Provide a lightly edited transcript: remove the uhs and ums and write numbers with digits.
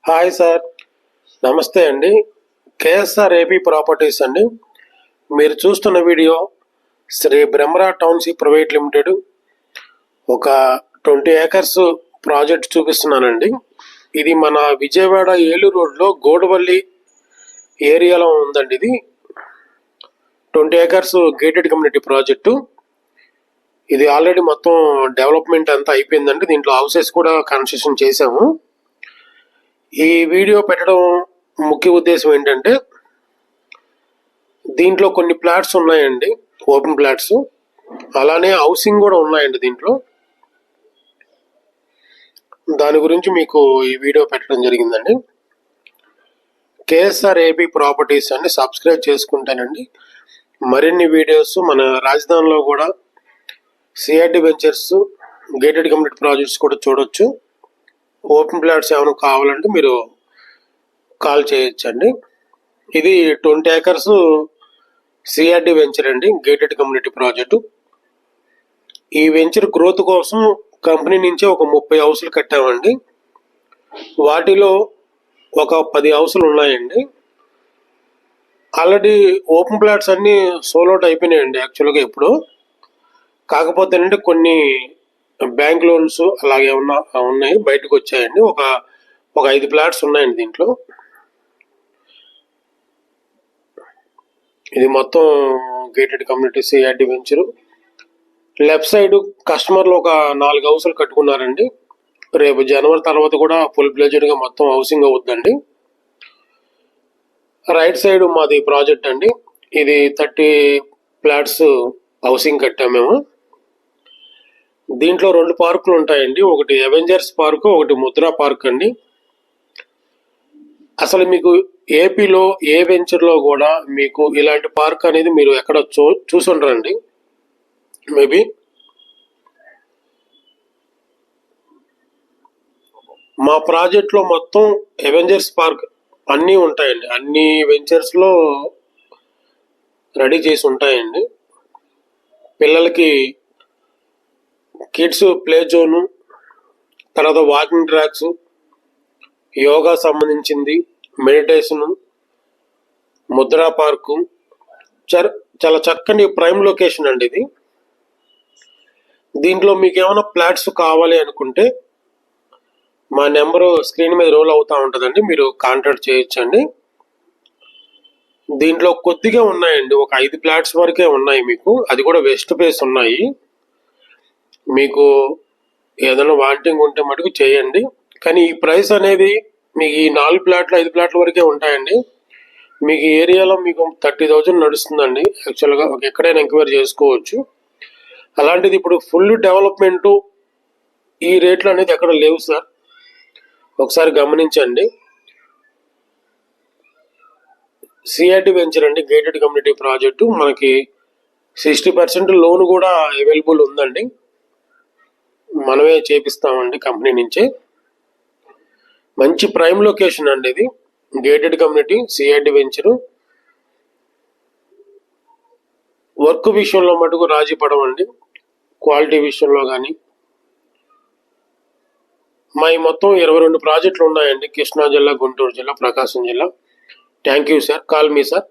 Hi sir, నమస్తే అండి. KSR AP properties అండి. మీరు చూస్తున్న video Shri Brahmara township private limited ఒక 20 ఏకర్స్ ప్రాజెక్ట్ చూపిస్తున్నానండి. ఇది మన విజయవాడ ఏలూరు రోడ్లో గోడవల్లి ఏరియాలో ఉందండి. ఇది 20 ఏకర్స్ గేటెడ్ కమ్యూనిటీ ప్రాజెక్టు. ఇది ఆల్రెడీ మొత్తం డెవలప్మెంట్ అంతా అయిపోయిందండి. దీంట్లో హౌసెస్ కూడా కన్స్ట్రక్షన్ చేశాము. ఈ వీడియో పెట్టడం ముఖ్య ఉద్దేశం ఏంటంటే, దీంట్లో కొన్ని ప్లాట్స్ ఉన్నాయండి, ఓపెన్ ప్లాట్స్, అలానే హౌసింగ్ కూడా ఉన్నాయండి దీంట్లో. దాని గురించి మీకు ఈ వీడియో పెట్టడం జరిగిందండి. కేఎస్ఆర్ ఏపీ ప్రాపర్టీస్ అని సబ్స్క్రైబ్ చేసుకుంటానండి. మరిన్ని వీడియోస్ మన రాజధానిలో కూడా CRD ventures gated community projects కూడా చూడొచ్చు. ఓపెన్ ప్లాట్స్ ఏమైనా కావాలంటే మీరు కాల్ చేయొచ్చండి. ఇది 20 ఏకర్స్ సిఆర్డి వెంచర్ అండి, గేటెడ్ కమ్యూనిటీ ప్రాజెక్టు. ఈ వెంచర్ గ్రోత్ కోసం కంపెనీ నుంచి ఒక 30 హౌసులు కట్టామండి. వాటిలో ఒక 10 హౌసులు ఉన్నాయండి. ఆల్రెడీ ఓపెన్ ప్లాట్స్ అన్నీ సోల్ అవుట్ అయిపోయినాయండి యాక్చువల్గా ఇప్పుడు. కాకపోతే అంటే కొన్ని బ్యాంక్ లోన్స్ అలాగే ఉన్నాయి, బయటకు వచ్చాయండి. ఒక 5 ప్లాట్స్ ఉన్నాయండి దీంట్లో. ఇది మొత్తం gated community CRD venture. Left side కస్టమర్లు ఒక 4 హౌసులు కట్టుకున్నారండి. రేపు జనవరి తర్వాత కూడా ఫుల్ ప్లేజెడ్గా మొత్తం హౌసింగ్ అవుద్దండి. రైట్ సైడ్ మాది ప్రాజెక్ట్ అండి. ఇది 30 ఫ్లాట్స్ హౌసింగ్ కట్టాము మేము. దీంట్లో 2 పార్కులు ఉంటాయండి, ఒకటి అవెంజర్స్ పార్క్, ఒకటి ముద్రా పార్క్ అండి. అసలు మీకు ఏపీలో ఏ వెంచర్లో కూడా మీకు ఇలాంటి పార్క్ అనేది మీరు ఎక్కడ చూసుండరండి. మేబీ మా ప్రాజెక్ట్లో మొత్తం అవెంజర్స్ పార్క్ అన్నీ ఉంటాయండి. అన్ని వెంచర్స్లో రెడీ చేసి ఉంటాయండి. పిల్లలకి కిడ్స్ ప్లే జోను, తర్వాత వాకింగ్ ట్రాక్స్, యోగా సంబంధించింది, మెడిటేషను, ముద్రా పార్కు, చాలా చక్కని ప్రైమ్ లొకేషన్ అండి ఇది. దీంట్లో మీకు ఏమైనా ఫ్లాట్స్ కావాలి అనుకుంటే మా నెంబరు స్క్రీన్ మీద రోల్ అవుతూ ఉంటుందండి, మీరు కాంటాక్ట్ చేయొచ్చండి. దీంట్లో కొద్దిగా ఉన్నాయండి, ఒక 5 ఫ్లాట్స్ వరకే ఉన్నాయి మీకు, అది కూడా వెస్ట్ ఫేస్ ఉన్నాయి. మీకు ఏదైనా వాంటింగ్ ఉంటే మటుకు చేయండి. కానీ ఈ ప్రైస్ అనేది మీకు ఈ 4 ఫ్లాట్లు 5 ఫ్లాట్ల వరకే ఉంటాయండి. మీకు ఈ ఏరియాలో మీకు 30,000 నడుస్తుందండి యాక్చువల్గా. ఎక్కడైనా ఎంక్వైరీ చేసుకోవచ్చు. అలాంటిది ఇప్పుడు ఫుల్ డెవలప్మెంటు ఈ రేట్లు అనేది ఎక్కడ లేవు సార్, ఒకసారి గమనించండి. సిఆర్డి వెంచర్ అండి, గేటెడ్ కమ్యూనిటీ ప్రాజెక్టు. మనకి 60% లోన్ కూడా అవైలబుల్ ఉందండి, మనమే చేపిస్తామండి కంపెనీ నుంచే. మంచి ప్రైమ్ లొకేషన్ అండి ఇది, gated community CRD venture. Work విషయంలో మటుకు రాజీ పడమండి, క్వాలిటీ విషయంలో కానీ. మా మొత్తం 22 ప్రాజెక్టులు ఉన్నాయండి, కృష్ణా జిల్లా, గుంటూరు జిల్లా, ప్రకాశం జిల్లా. Thank you sir, call me sir.